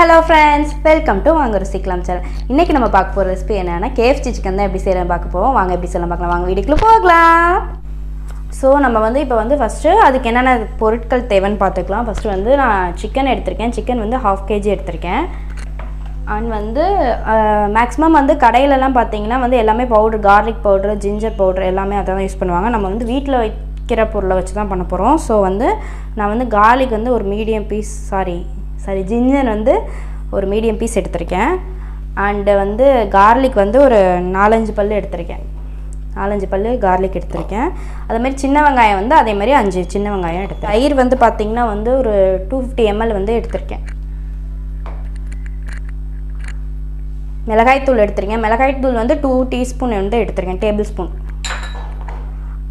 Hello friends, welcome to vanga rusikalam channel. இன்னைக்கு நம்ம பார்க்க போற ரெசிபி என்னன்னா KFC chicken தான் எப்படி செய்யறேன்னு பார்க்க போறோம். வாங்க எப்படி செய்யலாம் பார்க்கலாம். வாங்க வீடியோக்குள்ள போகலாம். சோ நம்ம இப்போ ஃபர்ஸ்ட் அதுக்கு என்னென்ன பொருட்கள் தேவைன்னு பார்த்துக்கலாம். ஃபர்ஸ்ட் நான் chicken எடுத்துர்க்கேன். chicken 1/2 kg எடுத்துர்க்கேன். and maximum கடையில எல்லாம் பாத்தீங்கன்னா எல்லாமே powder garlic powder, ginger powder எல்லாமே அத தான் யூஸ் பண்ணுவாங்க. நம்ம வீட்ல வைக்கிற பொருளை வச்சு தான் பண்ண போறோம். சோ நான் garlic ஒரு மீடியம் பீஸ் ginger ஒரு மீடியம் பீஸ் எடுத்துர்க்கேன். and garlic ஒரு 4-5 பல்லு எடுத்துர்க்கேன். 4-5 பல்லு garlic எடுத்துர்க்கேன். அதே மாதிரி சின்ன வெங்காயம் அதே மாதிரி 5 சின்ன வெங்காயம் எடுத்துர்க்கேன். தயிர் பாத்தீங்கன்னா ஒரு 250 ml எடுத்துர்க்கேன். மிளகாய் தூள் எடுத்துர்க்கேன். மிளகாய் தூள் 2 டீஸ்பூன் எடுத்துர்க்கேன், டேபிள் ஸ்பூன்.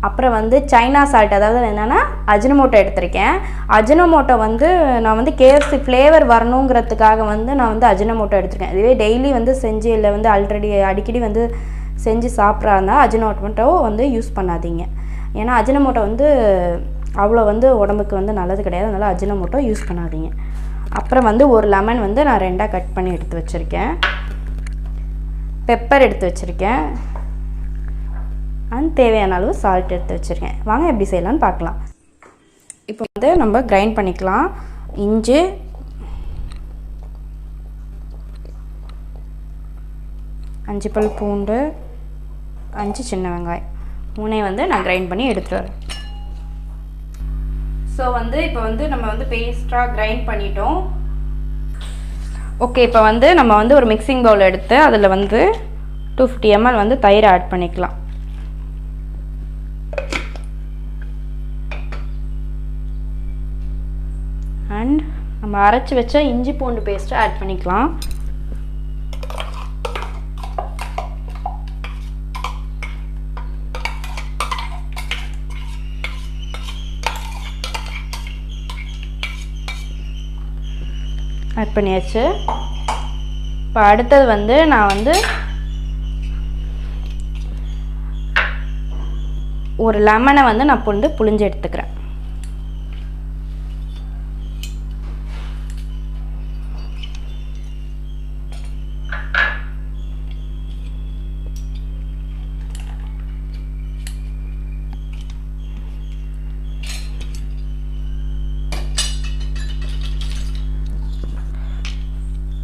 அப்புறம் சைனா சால்ட், அதாவது என்னன்னா அஜினோமோட்டோ எடுத்துர்க்கேன். அஜினோமோட்டோ நான் KFC ஃப்ளேவர் வரணுங்கிறதுக்காக நான் அஜினோமோட்டோ எடுத்துர்க்கேன். இதுவே டெய்லி செஞ்சு இல்லை ஆல்ரெடி அடிக்கடி செஞ்சு சாப்பிட்றாருந்தா அஜினோமோட்டோ யூஸ் பண்ணாதீங்க. ஏன்னா அஜினோமோட்டோ அவ்வளோ உடம்புக்கு நல்லது கிடையாது. அதனால் அஜினோமோட்டோ யூஸ் பண்ணாதீங்க. அப்புறம் ஒரு லெமன் நான் 2ஆக கட் பண்ணி எடுத்து வச்சுருக்கேன். பெப்பர் எடுத்து வச்சுருக்கேன். அண்ட் தேவையான அளவு சால்ட் எடுத்து வச்சுருக்கேன். வாங்க எப்படி செய்யலாம்னு பார்க்கலாம். இப்போ நம்ம கிரைண்ட் பண்ணிக்கலாம். இஞ்சி, அஞ்சு பல் பூண்டு, 5 சின்ன வெங்காயம், 3 நான் கிரைண்ட் பண்ணி எடுத்துட்டு வரேன். ஸோ இப்போ நம்ம பேஸ்ட்டாக கிரைண்ட் பண்ணிட்டோம். ஓகே, இப்போ நம்ம ஒரு மிக்சிங் பவுல் எடுத்து அதில் 250 ml தயிர் ஆட் பண்ணிக்கலாம். அண்ட் நம்ம அரைச்சி வச்ச இஞ்சி பூண்டு பேஸ்ட்டை ஆட் பண்ணிக்கலாம். ஆட் பண்ணியாச்சு. இப்போ அடுத்தது நான் ஒரு லெமனை நான் புழிஞ்சு எடுத்துக்கிறேன்.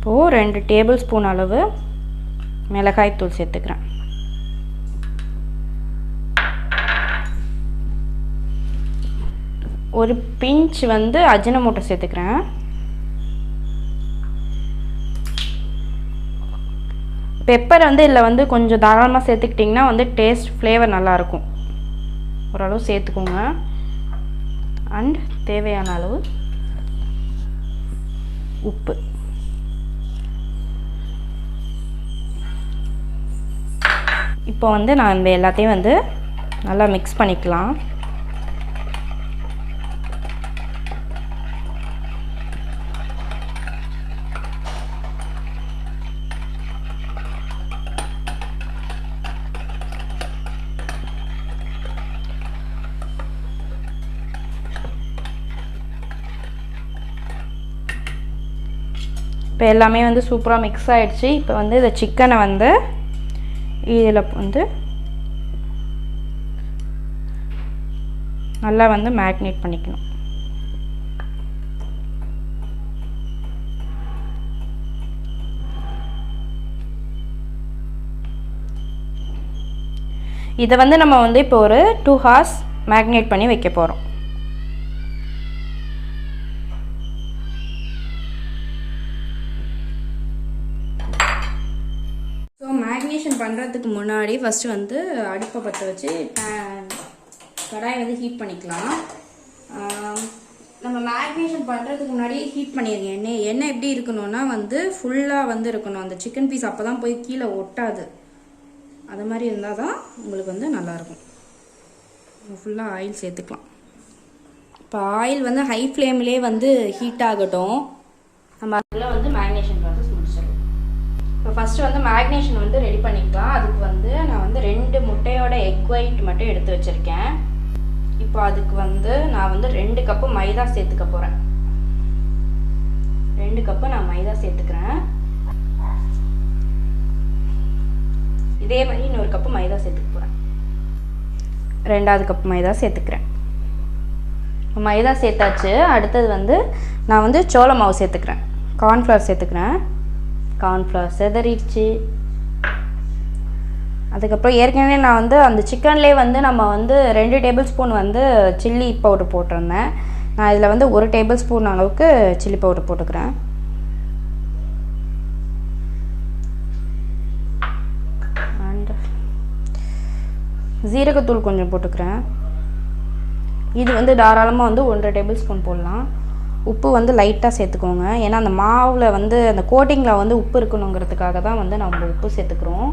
இப்போது 2 டேபிள் ஸ்பூன் அளவு மிளகாய் தூள் சேர்த்துக்கிறேன். ஒரு பிஞ்ச் அஜினோமோட்டோ சேர்த்துக்கிறேன். பெப்பர் இதில் கொஞ்சம் தாராளமாக சேர்த்துக்கிட்டிங்கன்னா டேஸ்ட் ஃப்ளேவர் நல்லாயிருக்கும். ஓரளவு சேர்த்துக்கோங்க. அண்ட் தேவையான அளவு உப்பு. இப்போ நான் எல்லாத்தையும் நல்லா மிக்ஸ் பண்ணிக்கலாம். இப்போ எல்லாமே சூப்பராக மிக்ஸ் ஆகிடுச்சு. இப்போ இந்த சிக்கனை இதில் நல்லா மேரினேட் பண்ணிக்கணும். இதை நம்ம இப்போ ஒரு 2 hours மேரினேட் பண்ணி வைக்க போகிறோம். ஸோ மேரினேஷன் பண்ணுறதுக்கு முன்னாடி ஃபஸ்ட்டு அடுப்பை பற்ற வச்சு கடாயை ஹீட் பண்ணிக்கலாம். நம்ம மேரினேஷன் பண்ணுறதுக்கு முன்னாடி ஹீட் பண்ணிடுங்க. எண்ணெய் எப்படி இருக்கணும்னா ஃபுல்லாக இருக்கணும். அந்த சிக்கன் பீஸ் அப்போ தான் போய் கீழே ஒட்டாது. அது மாதிரி இருந்தால் தான் உங்களுக்கு நல்லாயிருக்கும். ஃபுல்லாக ஆயில் சேர்த்துக்கலாம். இப்போ ஆயில் ஹை ஃப்ளேம்லேயே ஹீட் ஆகட்டும். நம்ம அதில் மேரினேஷன் ப்ராசஸ் முடிச்சிடலாம். இப்போ ஃபஸ்ட்டு மேரினேஷன் ரெடி பண்ணிக்கலாம். அதுக்கு நான் 2 முட்டையோட எக் ஒயிட் மட்டும் எடுத்து வச்சுருக்கேன். இப்போ அதுக்கு நான் 2 கப்பு மைதா சேர்த்துக்க போகிறேன். 2 கப்பு நான் மைதா சேர்த்துக்கிறேன். இதே மாதிரி இன்னொரு கப்பு மைதா சேர்த்துக்க போகிறேன். 2வது கப்பு மைதா சேர்த்துக்கிறேன். மைதா சேர்த்தாச்சு. அடுத்தது வந்து நான் வந்து சோள மாவு சேர்த்துக்கிறேன். கார்ன்ஃப்ளவர் சேர்த்துக்கிறேன். கார்ன்ஃப்ளவர் செதறிடுச்சு. அதுக்கப்புறம் ஏற்கனவே நான் வந்து அந்த சிக்கன்லேயே வந்து நம்ம வந்து 2 டேபிள் ஸ்பூன் வந்து சில்லி பவுடர் போட்டிருந்தேன். நான் இதில் வந்து 1 டேபிள் ஸ்பூன் அளவுக்கு சில்லி பவுடர் போட்டுக்கிறேன். அண்ட் ஜீரகத்தூள் கொஞ்சம் போட்டுக்கிறேன். இது வந்து தாராளமாக வந்து 1 டேபிள் ஸ்பூன் போடலாம். உப்பு வந்து லைட்டாக சேர்த்துக்கோங்க. ஏன்னா அந்த மாவில் வந்து அந்த கோட்டிங்கில் வந்து உப்பு இருக்கணுங்கிறதுக்காக தான் வந்து நம்ம உப்பு சேர்த்துக்கிறோம்.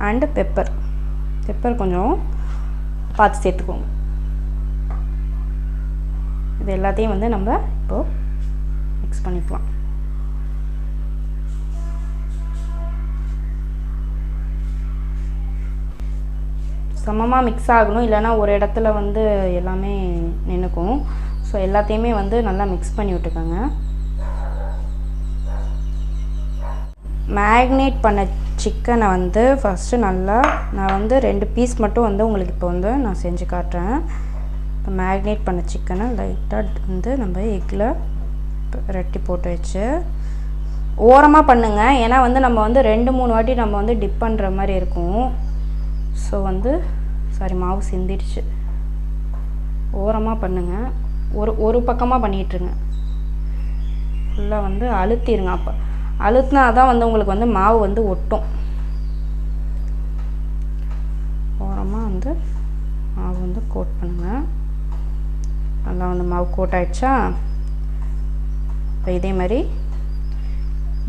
அண்டு பெப்பர் கொஞ்சம் பார்த்து சேர்த்துக்கோங்க. இது எல்லாத்தையும் வந்து நம்ம இப்போது மிக்ஸ் பண்ணிக்கலாம். சமமாக மிக்ஸ் ஆகணும், இல்லைன்னா ஒரு இடத்துல வந்து எல்லாமே நின்றுக்கும். ஸோ எல்லாத்தையுமே வந்து நல்லா மிக்ஸ் பண்ணி விட்டுக்கோங்க. மேக்னேட் பண்ண சிக்கனை வந்து ஃபஸ்ட்டு நல்லா நான் வந்து 2 பீஸ் மட்டும் வந்து உங்களுக்கு இப்போ வந்து நான் செஞ்சு காட்டுறேன். இப்போ மேக்னேட் பண்ண சிக்கனை லைட்டாக வந்து நம்ம எக்கில் ரெட்டி போட்டு வச்சு ஓரமாக பண்ணுங்கள். ஏன்னா வந்து நம்ம வந்து 2-3 வாட்டி நம்ம வந்து டிப் பண்ணுற மாதிரி இருக்கும். ஸோ வந்து மாவு சிந்திடுச்சு. ஓரமாக பண்ணுங்கள். ஒரு பக்கமாக பண்ணிகிட்ருங்க. ஃபுல்லாக வந்து அழுத்திடுங்க. அப்போ அழுத்தினா தான் வந்து உங்களுக்கு வந்து மாவு வந்து ஒட்டும். ஓரமாக வந்து மாவு வந்து கோட் பண்ணுங்கள். நல்லா வந்து மாவு கோட் ஆகிடுச்சா? இப்போ இதே மாதிரி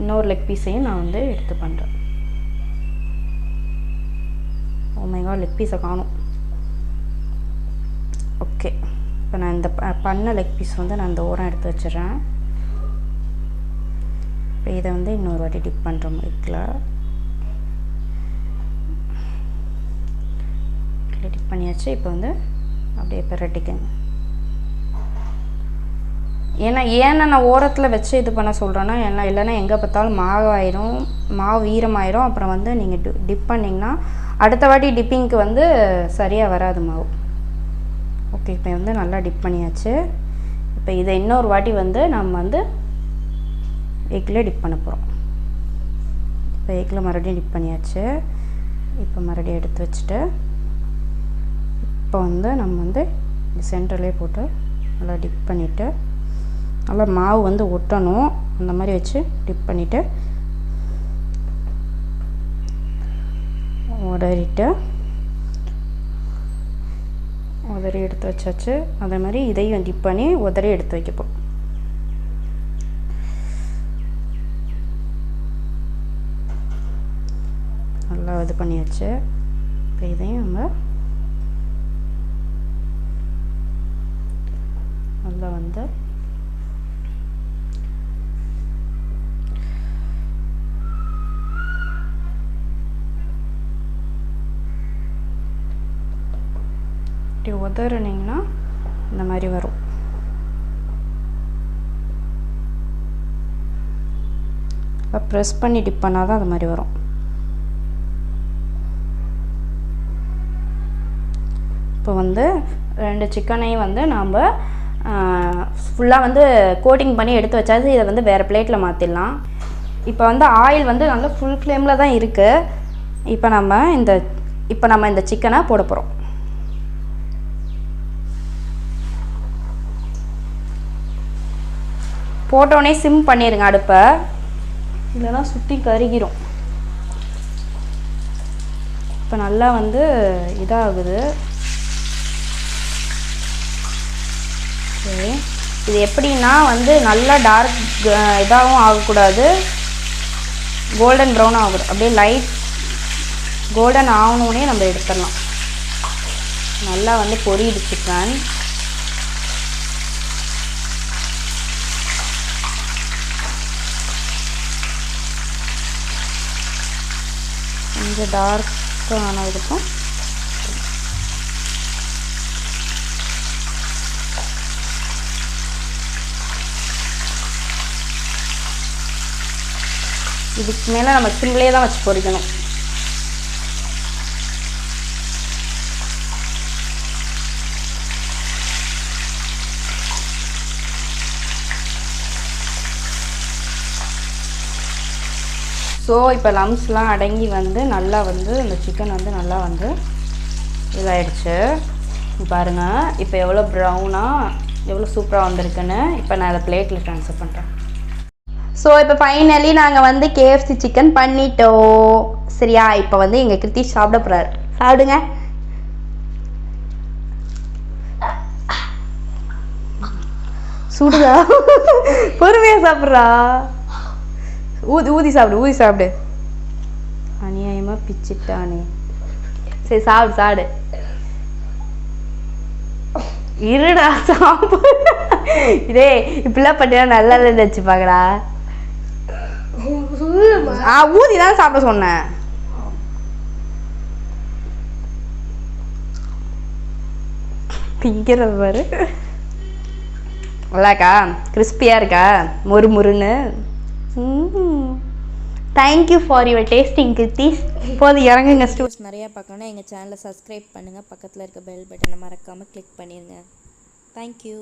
இன்னொரு லெக் பீஸையும் நான் வந்து எடுத்து பண்ணுறேன். ஓமேகா லெக் பீஸை காணும். ஓகே, இப்போ நான் இந்த பண்ண லெக் பீஸ் வந்து நான் இந்த ஓரம் எடுத்து வச்சிடுறேன். இப்போ இதை வந்து இன்னொரு வாட்டி டிப் பண்ணுறோம் எக்கில் டிப் பண்ணியாச்சு. இப்போ வந்து அப்படியே பெரட்டிக்கங்க. ஏன்னா நான் ஓரத்தில் வச்சு இது பண்ண சொல்கிறேன்னா இல்லைன்னா எங்கே பார்த்தாலும் மாவு ஈரமாயிரும். அப்புறம் வந்து நீங்கள் டிப் பண்ணிங்கன்னா அடுத்த வாட்டி டிப்பிங்க்கு வந்து சரியாக வராது மாவு. ஓகே, இப்போ வந்து நல்லா டிப் பண்ணியாச்சு. இப்போ இதை இன்னொரு வாட்டி வந்து நம்ம வந்து எக்கில் டிப் பண்ண போகிறோம். இப்போ எக்கில் மறுபடியும் டிப் பண்ணியாச்சு. இப்போ மறுபடியும் எடுத்து வச்சுட்டு இப்போ வந்து நம்ம வந்து சென்டர்லேயே போட்டு நல்லா டிப் பண்ணிவிட்டு நல்லா மாவு வந்து ஒட்டணும். அந்த மாதிரி வச்சு டிப் பண்ணிவிட்டு உதறி எடுத்து வச்சாச்சு. அதே மாதிரி இதையும் டிப் பண்ணி உதறி எடுத்து வைக்கப்போம். நல்லா இது பண்ணியாச்சு. இப்போ இதையும் நம்ம நல்லா வந்து இப்படி உதறினீங்கன்னா இந்த மாதிரி வரும். ப்ரெஸ் பண்ணி டிப் பண்ணால் தான் அது மாதிரி வரும். இப்போ வந்து 2 சிக்கனையும் வந்து நாம் ஃபுல்லாக வந்து கோட்டிங் பண்ணி எடுத்து வச்சாச்சு. இதை வந்து வேறு பிளேட்டில் மாற்றிடலாம். இப்போ வந்து ஆயில் வந்து நல்லா ஃபுல் ஃப்ளேமில் தான் இருக்குது. இப்போ நம்ம இந்த சிக்கனை போட போகிறோம். போட்டோடனே சிம் பண்ணிடுங்க அடுப்பை, இல்லைன்னா சுற்றி கருகிரும். இப்போ நல்லா வந்து இதாகுது. சரி, இது எப்படின்னா வந்து நல்லா டார்க் இதாகவும் ஆகக்கூடாது, கோல்டன் ப்ரௌன் ஆகக்கூடாது. அப்படியே லைட் கோல்டன் ஆகணுன்னே நம்ம எடுத்துடலாம். நல்லா வந்து பொரியுது சிக்கன். கொஞ்சம் டார்க்காக ஆனதுக்கப்புறம் இதுக்கு மேலே நம்ம சிம்லேயே தான் வச்சு பொரிக்கணும். ஸோ இப்போ லம்ஸ்லாம் அடங்கி வந்து நல்லா வந்து இந்த சிக்கன் வந்து நல்லா வந்து இதாகிடுச்சு பாருங்கள். இப்போ எவ்வளோ ப்ரௌனாக எவ்வளோ சூப்பராக வந்திருக்குன்னு. இப்போ நான் அதை பிளேட்டில் ட்ரான்ஸ்ஃபர் பண்ணுறேன். ஸோ இப்போ ஃபைனலி நாங்கள் வந்து KFC சிக்கன் பண்ணிட்டோம். சரியா, இப்போ வந்து எங்கள் கிருத்திஷ் சாப்பிட போகிறாரு. சாப்பிடுங்க. சுடுதா? பொறுமையாக சாப்பிட்றா. ஊதி சாப்பிடு. அநியாயமாக பிச்சுட்டானே. சரி சாப்பிடு. இருடா சாப்பிடு. இதே இப்படிலாம் பண்ணினா நல்லா இல்லைன்னு வச்சுப்பாங்கடா. ஊதி தான் சாப்பிட சொன்னேன். திங்கிறது பாரு. நல்லாக்கா? கிறிஸ்பியாக இருக்கா? முறுமுறுன்னு. Thank you for your tasting Kiruthish. இப்போது இறங்குங்க. ஸ்டோர்ஸ் நிறையா பார்க்கணுன்னா எங்கள் சேனலை சப்ஸ்கிரைப் பண்ணுங்கள். பக்கத்தில் இருக்க பெல் பட்டனை மறக்காமல் கிளிக் பண்ணிடுங்க. தேங்க்யூ.